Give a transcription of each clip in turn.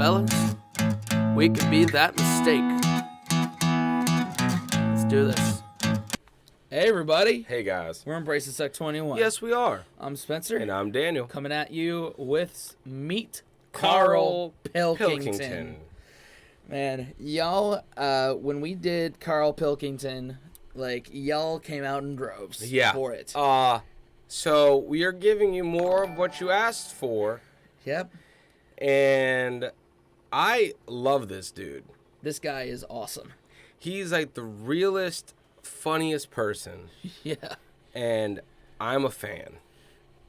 fellas. We can be that mistake. Let's do this. Hey, everybody. Hey, guys. We're Embracing Sec 21. Yes, we are. I'm Spencer. And I'm Daniel. Coming at you with Meet Karl Pilkington. Man, y'all, when we did Karl Pilkington, y'all came out in droves for it. So we are giving you more of what you asked for. Yep. And I love this dude. This guy is awesome. He's like the realest, funniest person. Yeah. And I'm a fan.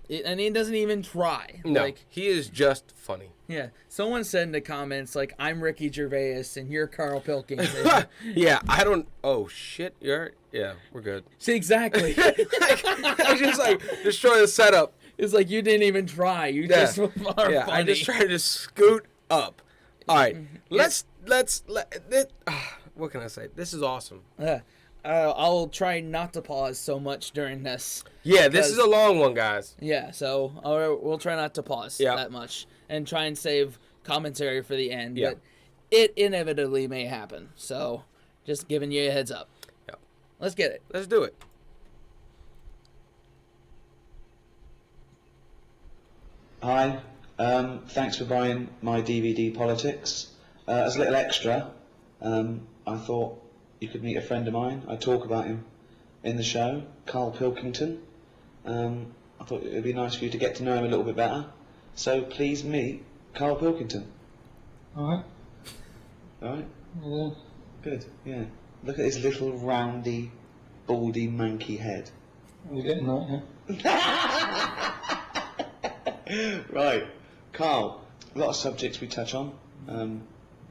And he doesn't even try. No, he is just funny. Yeah. Someone said in the comments, I'm Ricky Gervais and you're Karl Pilkington. Yeah, I don't... Oh, shit. Yeah, we're good. See, exactly. I just, destroy the setup. It's like you didn't even try. You just are funny. I just tried to scoot up. All right. What can I say? This is awesome. I'll try not to pause so much during this. Yeah, this is a long one, guys. Yeah, so we'll try not to pause that much and try and save commentary for the end. Yeah. But it inevitably may happen. So just giving you a heads up. Yeah. Let's get it. Let's do it. Hi, thanks for buying my DVD Politics. As a little extra, I thought you could meet a friend of mine. I talk about him in the show, Karl Pilkington. I thought it would be nice for you to get to know him a little bit better. So please meet Karl Pilkington. Alright. Alright? Yeah. Good, yeah. Look at his little roundy, baldy, manky head. You're getting that, yeah? Right, Karl, a lot of subjects we touch on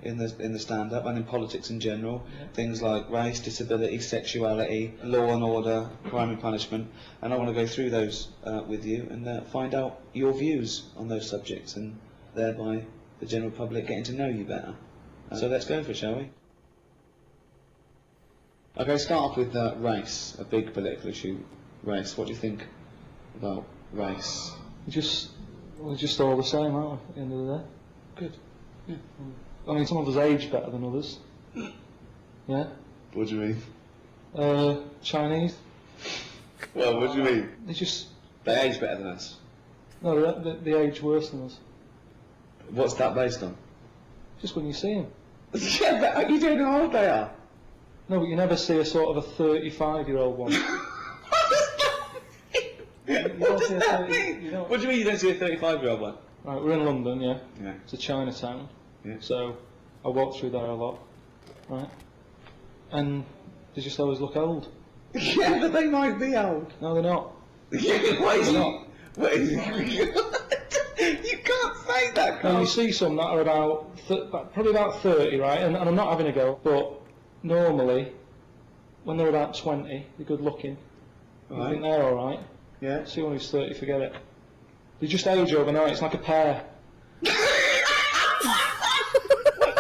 in the stand-up and in politics in general. Yeah. Things like race, disability, sexuality, law and order, crime and punishment. And I want to go through those with you and find out your views on those subjects and thereby the general public getting to know you better. So let's go for it, shall we? Okay, start off with race, a big political issue. Race, what do you think about race? We're just all the same, aren't we, at the end of the day? Good. Yeah. I mean, some of us age better than others. Yeah? What do you mean? Chinese. Well, what do you mean? They age better than us. No, they age worse than us. What's that based on? Just when you see them. Yeah, but you don't know how old they are. No, but you never see a sort of a 35-year-old one. What does that mean? What do you mean you don't see a 35-year-old one? Right, we're in London, yeah? Yeah. It's a Chinatown. Yeah. So I walk through there a lot, right? And they just always look old. Yeah, but they might be old. No, they're not. Yeah, why is They're not. You can't say that, Carl. Now you see some that are about probably about 30, right? And I'm not having a go, but normally when they're about 20, they're good looking. Right. I think they're all right. Yeah. See one who's 30, forget it. They just age overnight. It's like a pair. What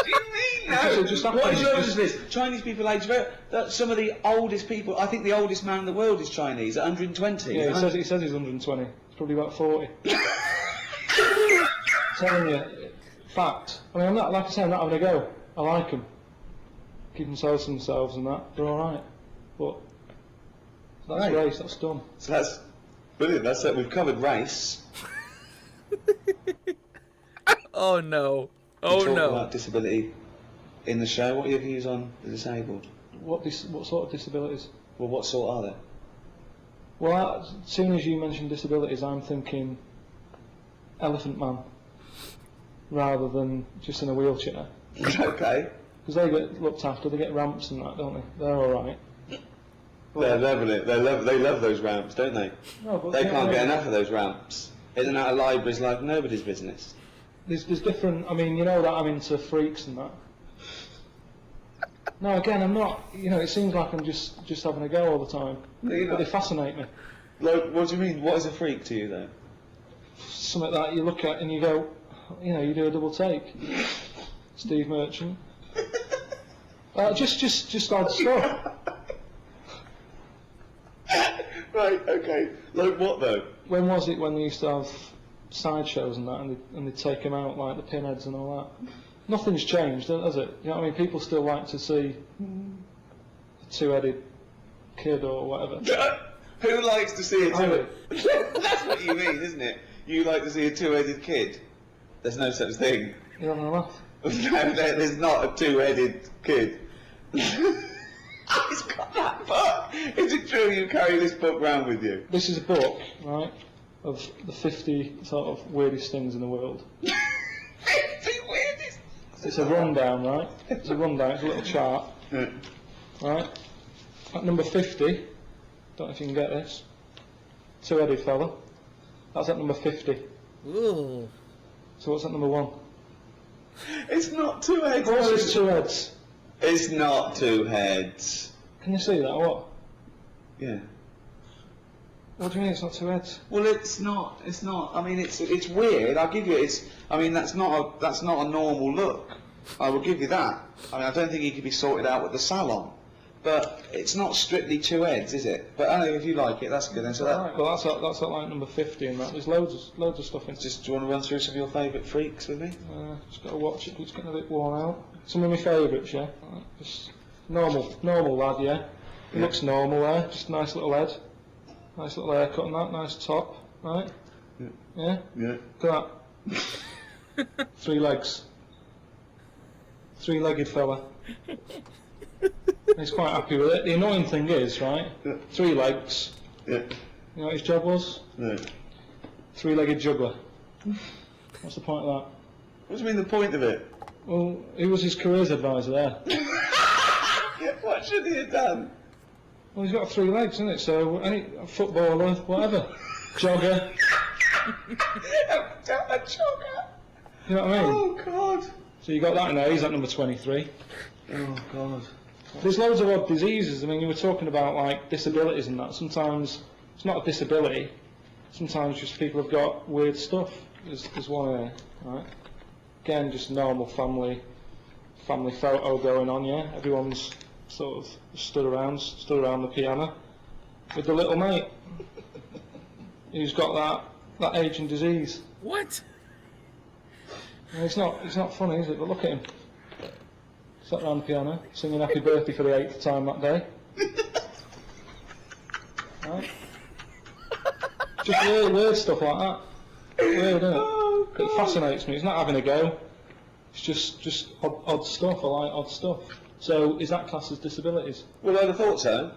do you mean? No. Just What is this? Chinese people age very. Some of the oldest people. I think the oldest man in the world is Chinese, at 120. Yeah, he says he's 120. It's probably about 40. Telling you, fact. I mean, I'm not, like I say, I'm not having a go. I like them. Keep themselves to themselves and that. They're all right. But that's race. That's done. So that's brilliant. That's it. We've covered race. Oh, no. We Oh, talk no. about disability in the show. What are your views on the disabled? What sort of disabilities? Well, what sort are there? Well, as soon as you mention disabilities, I'm thinking Elephant Man, rather than just in a wheelchair. Okay. Because they get looked after, they get ramps and that, don't they? They're all right. They're loving it. They love those ramps, don't they? No, but They can't get enough of those ramps. In and out of libraries like nobody's business. There's different. I mean, you know that I'm into freaks and that. No, again, I'm not. You know, it seems like I'm just having a go all the time. No, you're But they not. fascinate me. Like, what do you mean? What is a freak to you, though? Something that you look at and you go, you know, you do a double take. Steve Merchant. Just odd stuff. Right, okay. Like what, though? When was it when they used to have sideshows and that, and they'd take them out like the pinheads and all that? nothing's changed, has it? You know what I mean? People still like to see a two-headed kid or whatever. Who likes to see a I do. That's what you mean, isn't it? You like to see a two-headed kid? There's no such thing. You're having a laugh. No, there's not a two-headed kid. He's got that book. Is it true you carry this book round with you? This is a book, right, of the 50 sort of weirdest things in the world. 50 weirdest. It's a rundown, right? It's a rundown, it's a little chart. Right? At number 50, don't know if you can get this, two-headed fella. That's at number 50. Ooh. So what's at number 1? It's not two heads. Of course it's two heads. It's not two heads. Can you see that or what? Yeah. What do you mean it's not two heads? Well, it's not. It's not. I mean, it's weird. I'll give you. It's. I mean, that's not a normal look. I will give you that. I mean, I don't think he could be sorted out with the salon. But it's not strictly two heads, is it? But anyway, if you like it, that's good. Then so that. Right, well, that's at like number 50 and that. There's loads of stuff in. Just do you want to run through some of your favourite freaks with me? Just got to watch it. It's getting a bit worn out. Some of my favourites, yeah. Right, just normal lad, yeah. He looks normal there. Just a nice little head, nice little haircut and that. Nice top, right? Yeah. Yeah. Look at that. 3 legs. 3-legged fella. He's quite happy with it. The annoying thing is, right? 3 legs. Yeah. You know what his job was? No. 3-legged juggler. What's the point of that? What do you mean the point of it? Well, he was his careers advisor there. What should he have done? Well, he's got 3 legs, isn't it? So any footballer, whatever, jogger. A jogger. You know what I mean? Oh God. So you got that in there. He's at number 23. Oh God. There's loads of odd diseases. I mean, you were talking about like disabilities and that. Sometimes it's not a disability. Sometimes just people have got weird stuff. There's one there, right? Again, just normal family photo going on. Yeah, everyone's sort of stood around the piano with the little mate who's got that aging disease. What? And it's not funny, is it? But look at him. Sat around the piano, singing happy birthday for the 8th time that day. Right? Just weird stuff like that. Weird, isn't it? Oh, God. It fascinates me. It's not having a go. It's just odd stuff. I like odd stuff. So is that classed as disabilities? Well, I'd have thought so.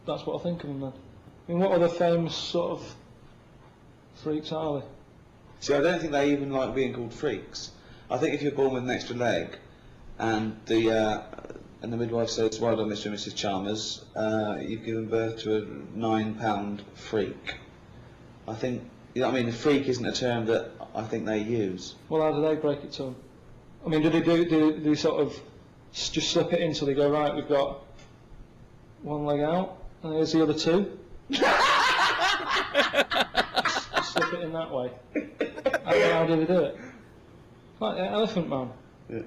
That's what I think of them then. I mean, what other famous sort of freaks are they? See, I don't think they even like being called freaks. I think if you're born with an extra leg, and the midwife says, "Well done, Mr. and Mrs. Chalmers, you've given birth to a 9-pound freak." I think, you know what I mean, a freak isn't a term that I think they use. Well, how do they break it to them? I mean, do they sort of just slip it in so they go, right, we've got 1 leg out, and here's the other 2? just slip it in that way. How do they do it? Like Elephant Man. Yeah.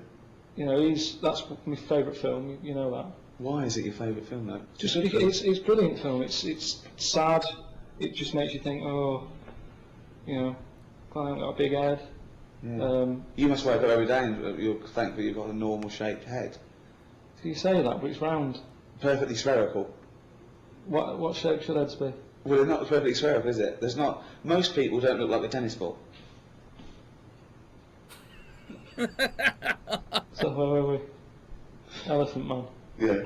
You know, that's my favourite film. You know that. Why is it your favourite film, though? Just it's a brilliant film. It's sad. It just makes you think, oh, you know, I haven't got a big head. Yeah. You must wake up every day and you're thankful you've got a normal shaped head. So you say that, but it's round. Perfectly spherical. What shape should heads be? Well, it's not perfectly spherical, is it? There's not. Most people don't look like a tennis ball. So where were we? Elephant Man. Yeah.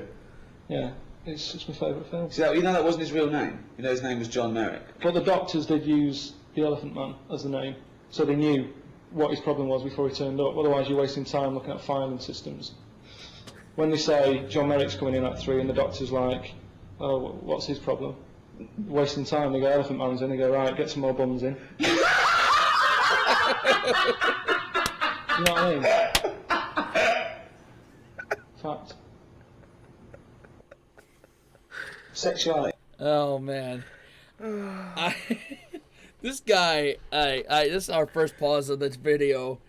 Yeah, it's my favourite film. See, you know that wasn't his real name. You know his name was John Merrick. But the doctors did use the Elephant Man as the name, so they knew what his problem was before he turned up. Otherwise, you're wasting time looking at filing systems. When they say John Merrick's coming in at 3, and the doctor's like, "Oh, what's his problem?" Wasting time. They go, "Elephant Man's in." They go, "Right, get some more bums in." You know what I mean? Fact. Sexuality. Oh man. This guy, this is our first pause of this video.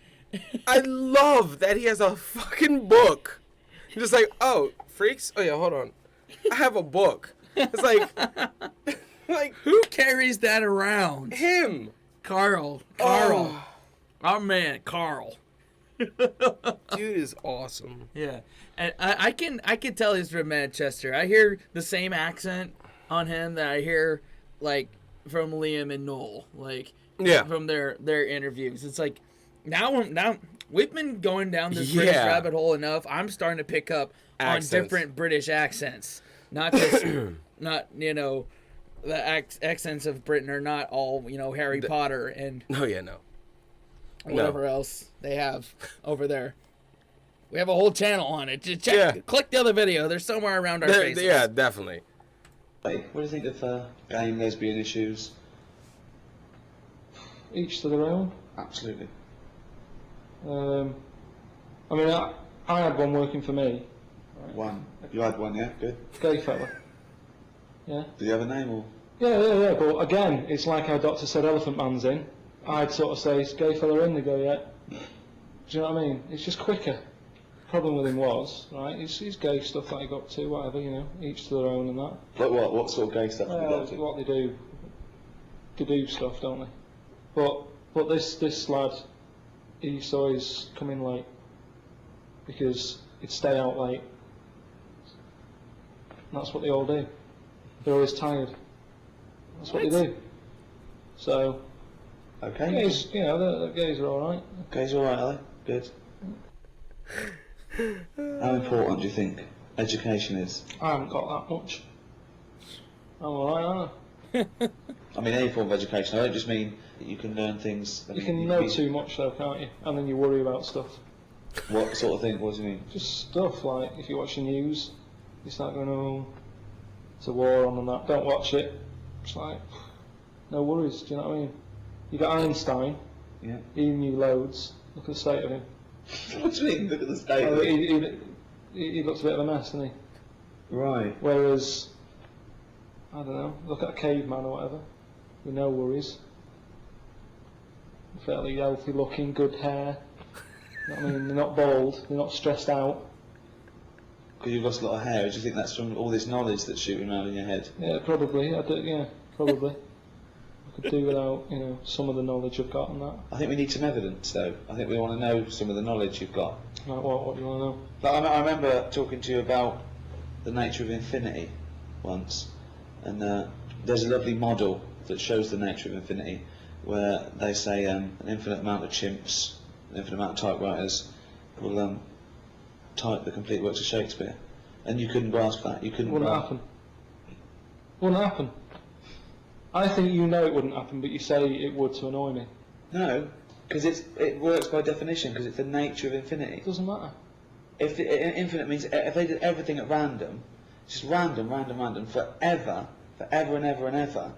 I love that he has a fucking book. He's just like, oh, freaks? Oh yeah, hold on. I have a book. It's like Who carries that around? him. Carl. Oh. Our man, Carl. Dude is awesome. Yeah, and I can tell he's from Manchester. I hear the same accent on him that I hear like from Liam and Noel, like from their interviews. It's like now we've been going down this British rabbit hole enough. I'm starting to pick up accents. On different British accents, not just not the accents of Britain are not all Harry Potter and whatever else they have over there. We have a whole channel on it. Just check, click the other video. They're somewhere around our faces. Yeah, definitely. What do you think of gay and lesbian issues? Each to their own. Absolutely. I mean, I had one working for me. Right? One. You had one, yeah? Good. Gay fella. Yeah. Do you have a name or? Yeah. But again, it's like how Doctor said Elephant Man's in. I'd sort of say, is gay fella in? They go, yeah. Do you know what I mean? It's just quicker. Problem with him was, right, he's gay stuff that he got to, whatever, each to their own and that. Like what? What sort of gay stuff have you got to? What they do. They do stuff, don't they? But this lad, he saw his come in late because he'd stay out late. And that's what they all do. They're always tired. That's what they do. So, okay. Gays, the gays are alright. Gays are alright, are they? Good. How important do you think education is? I haven't got that much. I'm alright, aren't I? I mean, any form of education. I don't just mean that you can learn things. You can know too much though, can't you? And then you worry about stuff. What sort of thing? What do you mean? Just stuff like if you watch the news, you start going, oh, it's a war on and that. Don't watch it. It's like, no worries. Do you know what I mean? You got Einstein. Yeah. He knew loads. Look at the state of him. What do you mean? Look at the state of him. He looks a bit of a mess, doesn't he? Right. Whereas, I don't know, look at a caveman or whatever, with no worries. Fairly healthy looking, good hair. You know what I mean? They're not bald, they're not stressed out. Because you've lost a lot of hair, do you think that's from all this knowledge that's shooting around in your head? Yeah, probably. Probably. I could do without, some of the knowledge I've got and that. I think we need some evidence, though. I think we want to know some of the knowledge you've got. Like what? What do you want to know? Like, I remember talking to you about the nature of infinity once, and there's a lovely model that shows the nature of infinity, where they say an infinite amount of chimps, an infinite amount of typewriters will type the complete works of Shakespeare, and you couldn't grasp that. You couldn't. Wouldn't happen. Wouldn't happen. I think it wouldn't happen, but you say it would to annoy me. No, because it works by definition, because it's the nature of infinity. It doesn't matter. If infinite means if they did everything at random, just random, forever and ever,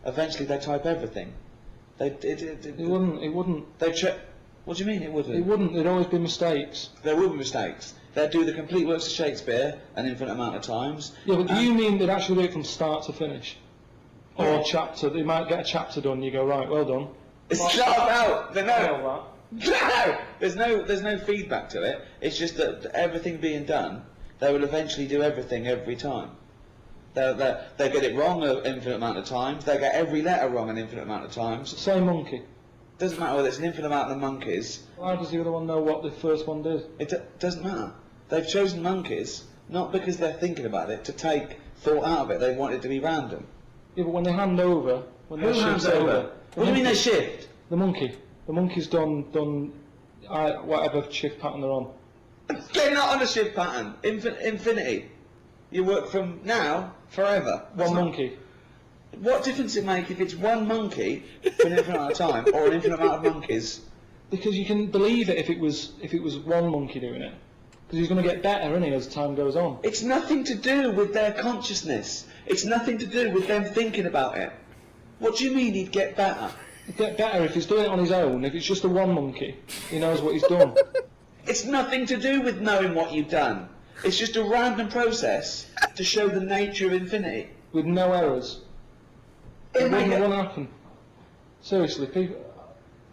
eventually they type everything. It wouldn't. What do you mean it wouldn't? It wouldn't. There'd always be mistakes. There will be mistakes. They'd do the complete works of Shakespeare an infinite amount of times. Yeah, but do you mean they'd actually do it from start to finish? Or a chapter? They might get a chapter done. You go, right, well done. It's sharp out. No. There's no feedback to it. It's just that everything being done, they will eventually do everything every time. They get it wrong an infinite amount of times. They get every letter wrong an infinite amount of times. Say monkey. Doesn't matter whether it's an infinite amount of monkeys. How does the other one know what the first one did? It doesn't matter. They've chosen monkeys not because they're thinking about it to take thought out of it. They want it to be random. Yeah, but when they hand over, when who hands over? What do you mean they shift? The monkey. The monkey's done whatever shift pattern they're on. They're not on a shift pattern. Infinity. You work from now forever. One monkey. What difference does it make if it's one monkey for an infinite amount of time or an infinite amount of monkeys? Because you can believe it if it was one monkey doing it. Because he's going to get better, isn't he, as time goes on. It's nothing to do with their consciousness. It's nothing to do with them thinking about it. What do you mean he'd get better? He'd get better if he's doing it on his own. If it's just a one monkey, he knows what he's done. It's nothing to do with knowing what you've done. It's just a random process to show the nature of infinity. With no errors. It wouldn't happen. Seriously, people,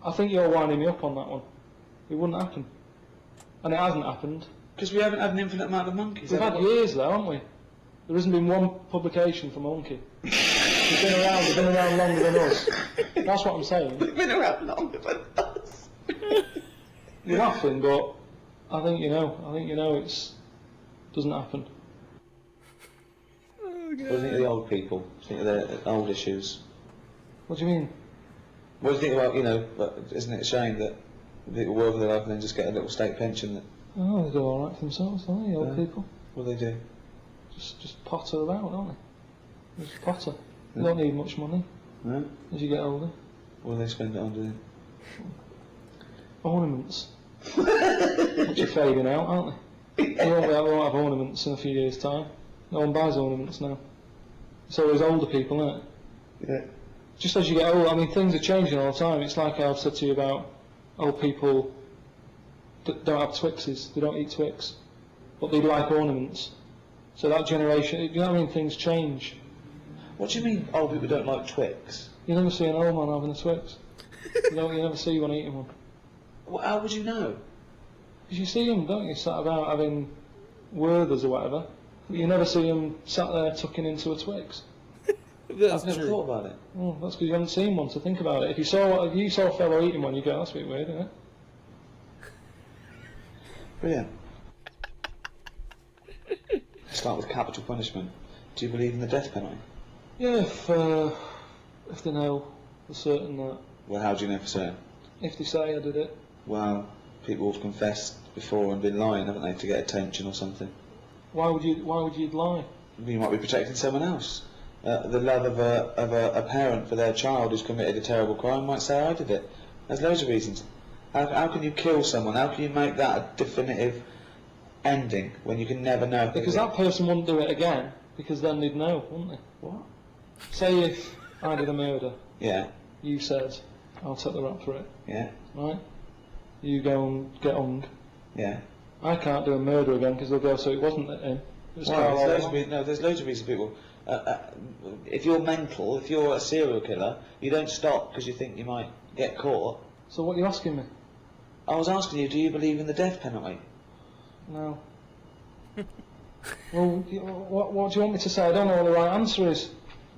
I think you're winding me up on that one. It wouldn't happen. And it hasn't happened. Because we haven't had an infinite amount of monkeys. We've had years though, haven't we? There hasn't been one publication for monkey. They've been around longer than us. That's what I'm saying. They've been around longer than us. You're laughing, but I think you know. I think you know it's doesn't happen. What do you think of the old people? What do you think of the old issues? What do you mean? What do you think about, isn't it a shame that people work all their life and then just get a little state pension? That, Oh, they do all right for themselves, don't they? Old people what do they do? just potter about, don't they? Just potter. They don't need much money No? as you get older. What do they spend it on doing? Ornaments, which are fading out, aren't they? We won't have ornaments in a few years' time. No one buys ornaments now. It's always older people, isn't it? Yeah. Just as you get older, I mean, things are changing all the time. It's like I've said to you about old people that don't have Twixes, they don't eat Twix, but they like ornaments. So that generation, you know what I mean, things change. What do you mean old people don't like Twix? You never see an old man having a Twix. You never see one eating one. Well, how would you know? Because you see them, don't you, sat about having Werthers or whatever, but you never see them sat there tucking into a Twix. That's I've never true. thought about it. Oh, that's because you haven't seen one, so think about it. If you saw a fellow eating one, you go, that's a bit weird, isn't it? Brilliant. Start with capital punishment. Do you believe in the death penalty? Yeah, if they know for certain that, Well, how do you know for certain? if they say I did it, Well, people have confessed before and been lying, haven't they, to get attention or something? why would you lie? You might be protecting someone else. The love of a parent for their child who's committed a terrible crime might say, I did it. There's loads of reasons. How can you kill someone? How can you make that a definitive ending when you can never know? Because that person wouldn't do it again, because then they'd know, wouldn't they? What? Say if I did a murder, Yeah, you said, I'll take the rap for it, yeah, right? You go and get hung. yeah. I can't do a murder again because they'll go, so it wasn't him. It was Karl Well, all along. there's loads of reasons people. If you're mental, if you're a serial killer, you don't stop because you think you might get caught. So what are you asking me? I was asking you, do you believe in the death penalty? No. Well, what do you want me to say? I don't know what the right answer is.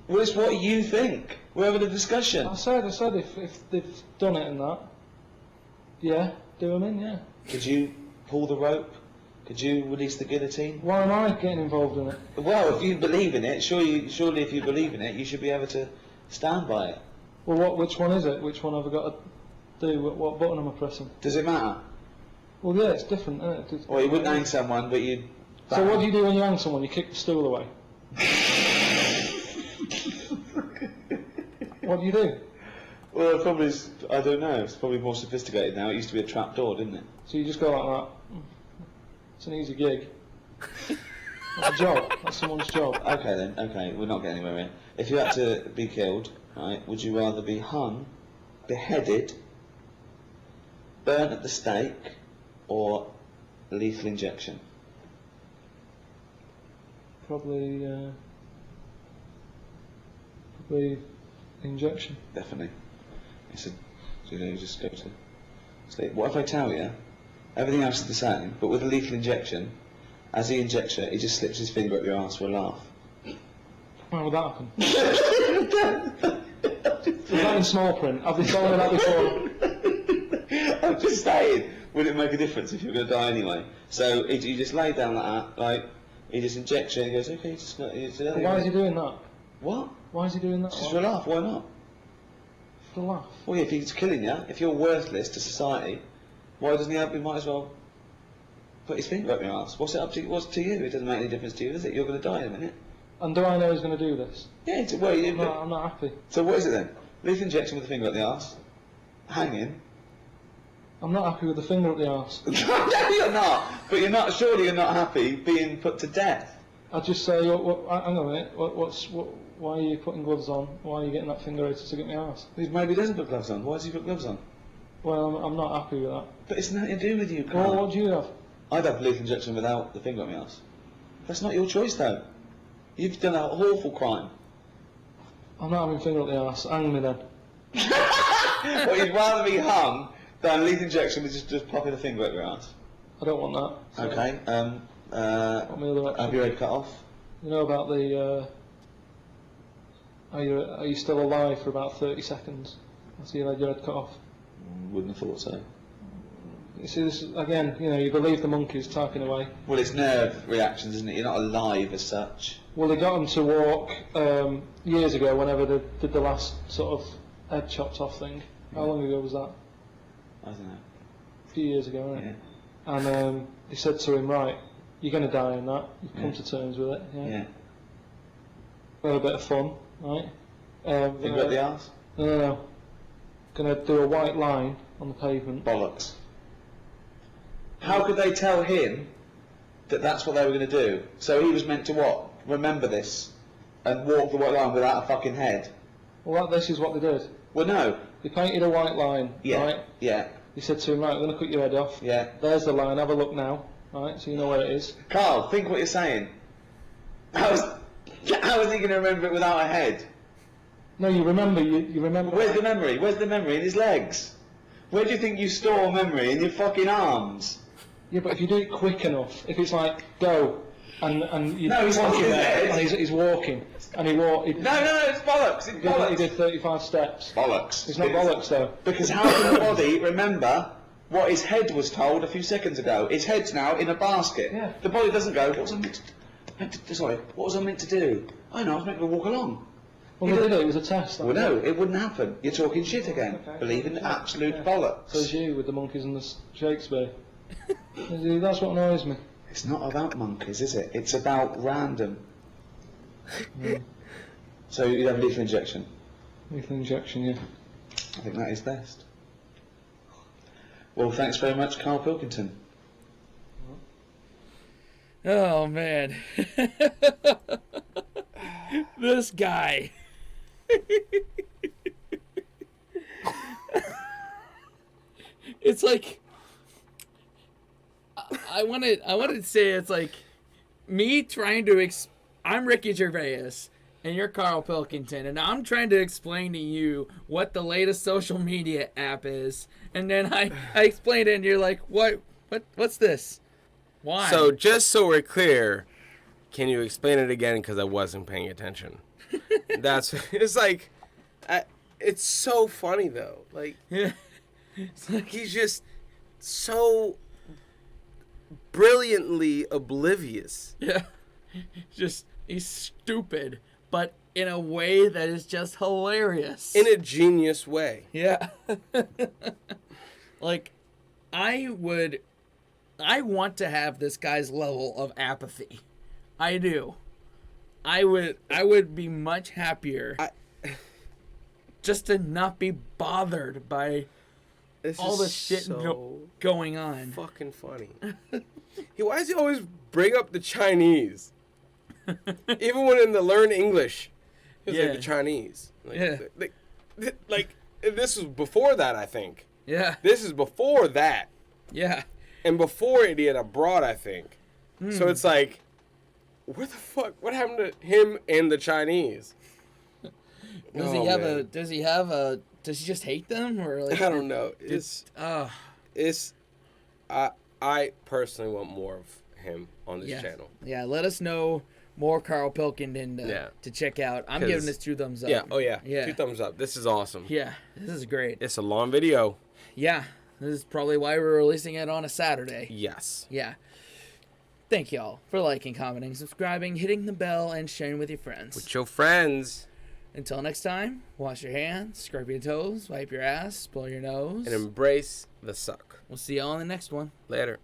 Well, it's what you think. We're having a discussion. I said if they've done it and that, yeah, do them in, yeah. Could you pull the rope? Could you release the guillotine? Why am I getting involved in it? Well, if you believe in it, surely if you believe in it, you should be able to stand by it. Well, which one is it? Which one have I got to do? What button am I pressing? Does it matter? Well, yeah, it's different, isn't it? Or you wouldn't hang someone, but you'd... So what do you do when you hang someone? You kick the stool away. What do you do? Well, it probably is, I don't know, it's probably more sophisticated now. It used to be a trap door, didn't it? So you just go like that. It's an easy gig. That's a job. That's someone's job. Okay then, okay, we're not getting anywhere here. If you had to be killed, right, would you rather be hung, beheaded, burnt at the stake, or lethal injection? Probably injection. Definitely. It's a, you just go to sleep. What if I tell you, everything else is the same, but with a lethal injection, as he injects it, he just slips his finger up your arse for a laugh. Why would that happen? Is that in small print? Have they told me that before? I'm just saying, would it make a difference if you're going to die anyway? So you just lay down like that, like, he just injects you and he goes, okay, just not... Why is he doing that? What? Why is he doing that? Just for a laugh, why not? For a laugh. Well, yeah, if he's killing you, if you're worthless to society, why doesn't he might as well put his finger up your arse? What's to you? It doesn't make any difference to you, does it? You're going to die in a minute. And do I know he's going to do this? Yeah, I'm not happy. So what is it then? Lethal injection with a finger up the arse? Hanging? I'm not happy with the finger up the arse. No, you're not! But surely you're not happy being put to death. I'd just say, hang on a minute, why are you putting gloves on? Why are you getting that finger out to get my arse? Maybe he doesn't put gloves on. Why does he put gloves on? Well, I'm not happy with that. But it's nothing to do with you, Well, Carl. what do you have? I'd have lethal injection without the finger up my arse. That's not your choice, though. You've done an awful crime. I'm not having finger up the arse. Hang me then. Well, you'd rather be hung than lethal injection with just popping a finger up your arse. I don't want that. So Okay. What my other option? Have your head cut off. You know about the, are you still alive for about 30 seconds after you had your head cut off? Wouldn't have thought so. You see, this is, again, you believe the monkeys typing away. Well, it's nerve reactions, isn't it? You're not alive as such. Well, they got them to walk years ago, whenever they did the last sort of head chopped off thing. How long ago was that? I don't know. A few years ago, wasn't Yeah. it? And they said to him, right, you're going to die in that. You've come to terms with it. Yeah. Have a bit of fun, right? Think about the arse? No. Going to do a white line on the pavement. Bollocks. How could they tell him that that's what they were going to do? So he was meant to what? Remember this and walk the white line without a fucking head? Well, this is what they did. Well, no. They painted a white line, Yeah. right? Yeah. They said to him, right, we're going to cut your head off. Yeah. There's the line, have a look now, right, so you know where it is. Carl, think what you're saying. How is he going to remember it without a head? No, you remember, you remember... Where's the memory? Where's the memory? In his legs? Where do you think you store memory? In your fucking arms? Yeah, but if you do it quick enough, if it's like, go, and you No, he's walk fucking in there, dead. and he's walking, and he walked... No, it's bollocks. It's He bollocks. did 35 steps. Bollocks. It's not bollocks, though. Because how can the body remember what his head was told a few seconds ago? His head's now in a basket. Yeah. The body doesn't go, what was I meant to do? I know, I was meant to walk along. Well, they did it was a test. Well, no, it wouldn't happen. You're talking shit again. Okay. Believe in absolute Yeah. bollocks. So is you with the monkeys and the Shakespeare. That's what annoys me. It's not about monkeys, is it? It's about random. So you have a lethal injection. Lethal injection, yeah. I think that is best. Well, thanks very much, Karl Pilkington. Oh man. This guy. It's like I wanted to say it's like me trying to I'm Ricky Gervais and you're Karl Pilkington and I'm trying to explain to you what the latest social media app is, and then I explained it and you're like, what's this? Why? So just so we're clear, can you explain it again? Because I wasn't paying attention. It's like, it's so funny though. Like, yeah. It's like he's just so brilliantly oblivious. yeah. He's stupid, but in a way that is just hilarious. In a genius way. Yeah. Like, I want to have this guy's level of apathy. I do. I would be much happier just to not be bothered by all the shit going on. Fucking funny. Why does he always bring up the Chinese? Even when in the Learn English, he was Yeah. like the Chinese. Like, Yeah. like, this was before that, I think. Yeah. This is before that. Yeah. And before Idiot Abroad, I think. So it's like, where the fuck? What happened to him and the Chinese? Does he just hate them, or like I don't know. I personally want more of him on this channel. Yeah, let us know more Karl Pilkington to check out. I'm giving this 2 thumbs up. Yeah, oh yeah. Yeah. 2 thumbs up. This is awesome. Yeah, this is great. It's a long video. Yeah, this is probably why we're releasing it on a Saturday. Yes. Yeah. Thank y'all for liking, commenting, subscribing, hitting the bell, and sharing with your friends. With your friends. Until next time, wash your hands, scrub your toes, wipe your ass, blow your nose. And embrace the suck. We'll see y'all in the next one. Later.